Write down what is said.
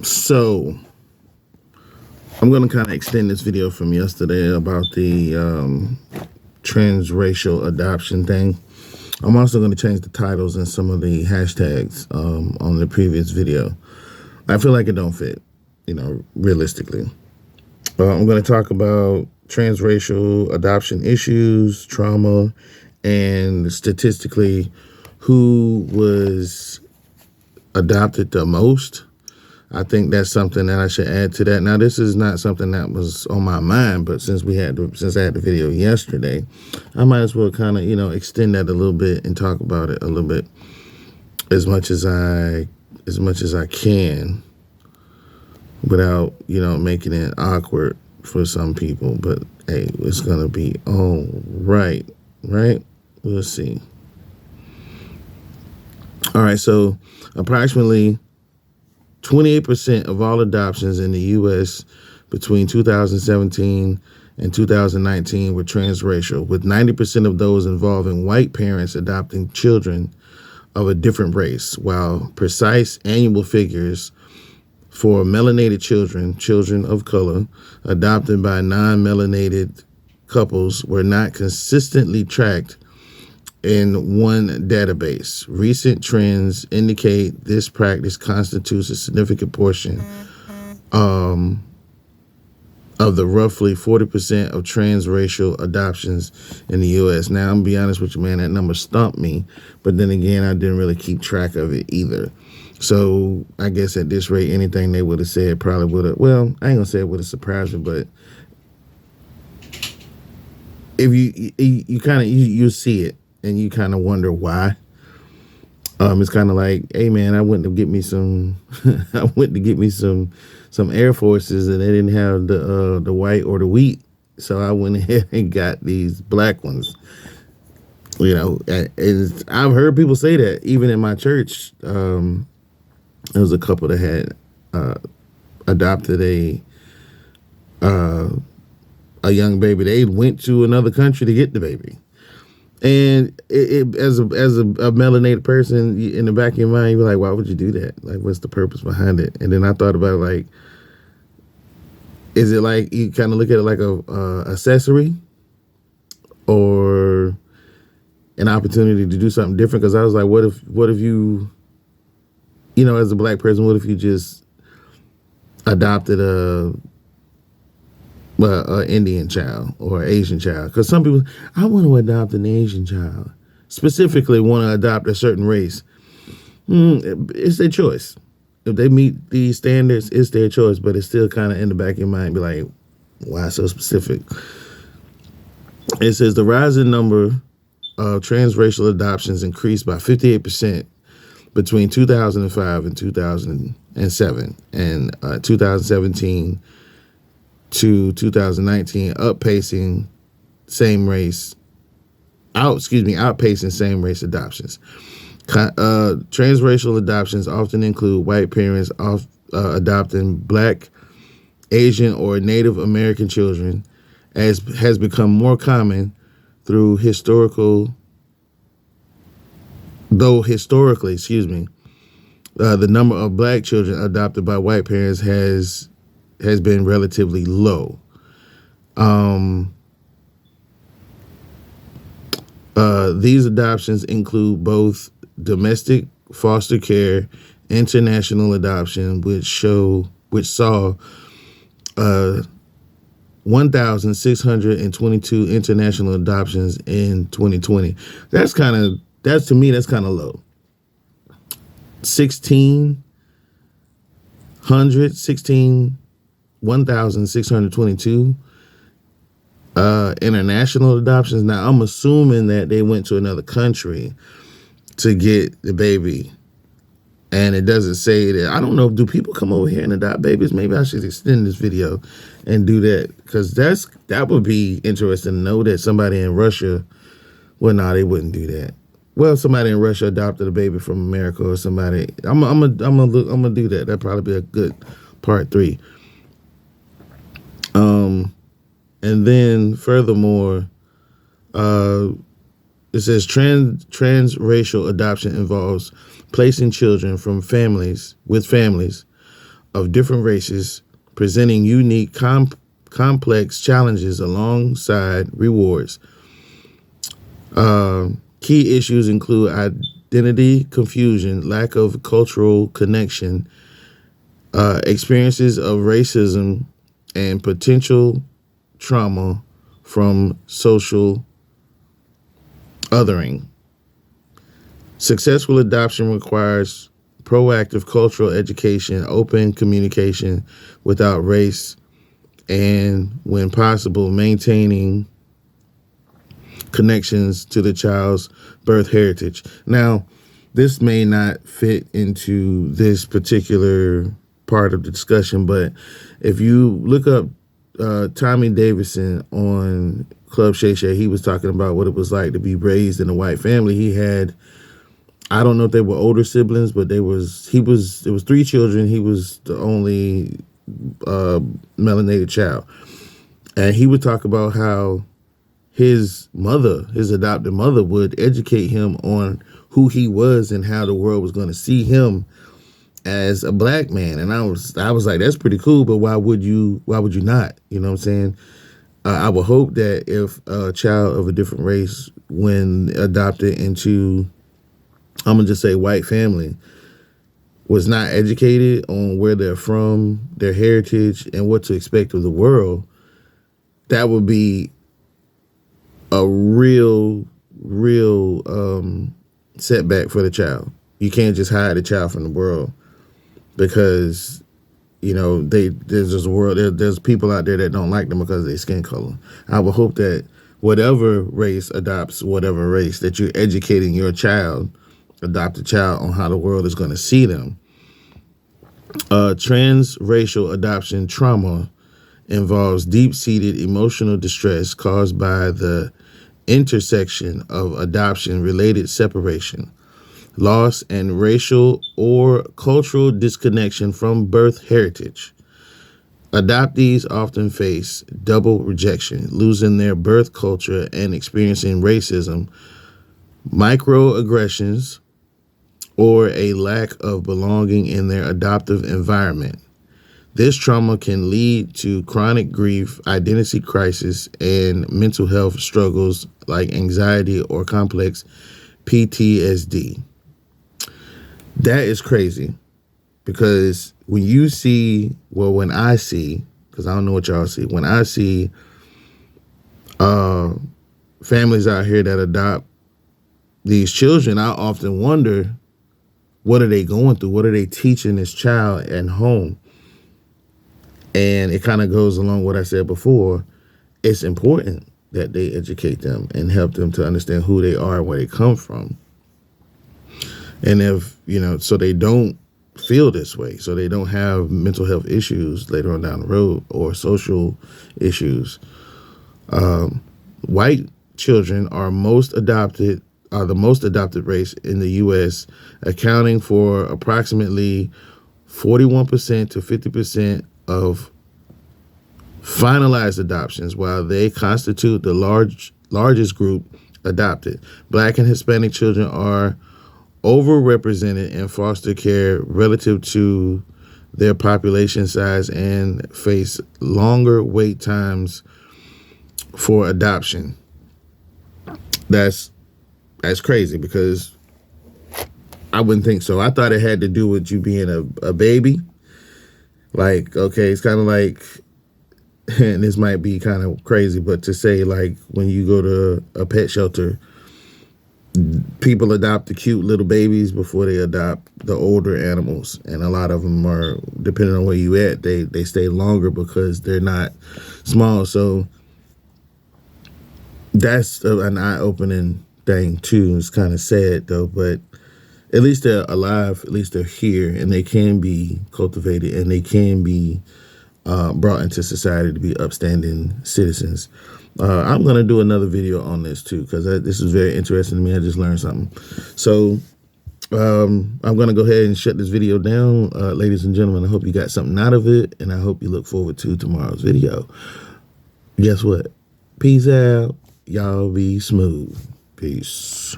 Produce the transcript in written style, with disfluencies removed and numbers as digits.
So I'm going to kind of extend this video from yesterday about the transracial adoption thing. I'm also going to change the titles and some of the hashtags on the previous video. I feel like it don't fit, realistically. I'm going to talk about transracial adoption issues, trauma, and statistically who was adopted the most. I think that's something that I should add to that. Now, this is not something that was on my mind, but since I had the video yesterday, I might as well kind of, extend that a little bit and talk about it a little bit as much as I can without, making it awkward for some people. But hey, it's gonna be all right, right? We'll see. All right, so approximately 28% of all adoptions in the U.S. between 2017 and 2019 were transracial, with 90% of those involving white parents adopting children of a different race, while precise annual figures for melanated children of color, adopted by non-melanated couples were not consistently tracked in one database. Recent trends indicate this practice constitutes a significant portion of the roughly 40% of transracial adoptions in the U.S. Now, I'm gonna be honest with you, man, that number stumped me, but then again, I didn't really keep track of it either. So I guess at this rate, anything they would have said probably would have, well, I ain't gonna say it would have surprised me, but if you see it, and you kind of wonder why. It's kind of like, hey man, I went to get me some some Air Forces, and they didn't have the white or the wheat, so I went ahead and got these black ones. And I've heard people say that even in my church. There was a couple that had adopted a young baby. They went to another country to get the baby. And as a melanated person, in the back of your mind, you're like, why would you do that? Like, what's the purpose behind it? And then I thought about, like, is it like you kind of look at it like a accessory or an opportunity to do something different? Because I was like, what if you, as a black person, what if you just adopted an Indian child or Asian child? Because some people, I want to adopt an Asian child, specifically want to adopt a certain race. It's their choice. If they meet these standards, it's their choice, but it's still kind of in the back of your mind, be like, why so specific? It says the rising number of transracial adoptions increased by 58% between 2005 and 2007, and 2017 to 2019, outpacing same race adoptions. Transracial adoptions often include white parents adopting black, Asian, or Native American children, as has become more common historically, the number of black children adopted by white parents has been relatively low. These adoptions include both domestic foster care, international adoption, which saw 1,622 international adoptions in 2020. That's to me, that's kind of low. 1,622 international adoptions. Now, I'm assuming that they went to another country to get the baby, and it doesn't say that. I don't know, do people come over here and adopt babies? Maybe I should extend this video and do that, because that would be interesting to know that somebody in Russia, well, no, they wouldn't do that. Well, somebody in Russia adopted a baby from America, or somebody. I'm gonna do that. That'd probably be a good part 3. And then furthermore, it says transracial adoption involves placing children with families of different races, presenting unique, complex challenges alongside rewards. Key issues include identity confusion, lack of cultural connection, experiences of racism, and potential trauma from social othering. Successful adoption requires proactive cultural education, open communication without race, and when possible, maintaining connections to the child's birth heritage. Now, this may not fit into this particular part of the discussion, but if you look up Tommy Davidson on Club Shay Shay, he was talking about what it was like to be raised in a white family. He had, I don't know if they were older siblings, but it was 3 children. He was the only melanated child. And he would talk about how his adopted mother, would educate him on who he was and how the world was going to see him as a black man. And I was like, that's pretty cool, but why would you not? You know what I'm saying? I would hope that if a child of a different race, when adopted into, I'm going to just say white family, was not educated on where they're from, their heritage, and what to expect of the world, that would be a real setback for the child. You can't just hide the child from the world, because, you know, there's this world, there's people out there that don't like them because of their skin color. I would hope that whatever race adopts whatever race, that you're educating your adopted child, on how the world is going to see them. Transracial adoption trauma involves deep-seated emotional distress caused by the intersection of adoption-related separation, loss, and racial or cultural disconnection from birth heritage. Adoptees often face double rejection, losing their birth culture and experiencing racism, microaggressions, or a lack of belonging in their adoptive environment. This trauma can lead to chronic grief, identity crisis, and mental health struggles like anxiety or complex PTSD. That is crazy, because when I see, because I don't know what y'all see, when I see families out here that adopt these children, I often wonder, what are they going through? What are they teaching this child at home? And it kind of goes along what I said before. It's important that they educate them and help them to understand who they are and where they come from. And if, so they don't feel this way, so they don't have mental health issues later on down the road, or social issues. White children are the most adopted race in the U.S., accounting for approximately 41% to 50% of finalized adoptions, while they constitute the largest group adopted. Black and Hispanic children are overrepresented in foster care relative to their population size and face longer wait times for adoption. That's crazy, because I wouldn't think so. I thought it had to do with you being a baby. Like, okay, it's kind of like, and this might be kind of crazy, but to say, like, when you go to a pet shelter, people adopt the cute little babies before they adopt the older animals. And a lot of them are, depending on where you at, they stay longer because they're not small. So that's an eye-opening thing too. It's kind of sad though, but at least they're alive, at least they're here, and they can be cultivated, and they can be brought into society to be upstanding citizens. I'm going to do another video on this too, because this is very interesting to me. I just learned something. So I'm going to go ahead and shut this video down. Ladies and gentlemen, I hope you got something out of it, and I hope you look forward to tomorrow's video. Guess what? Peace out. Y'all be smooth. Peace.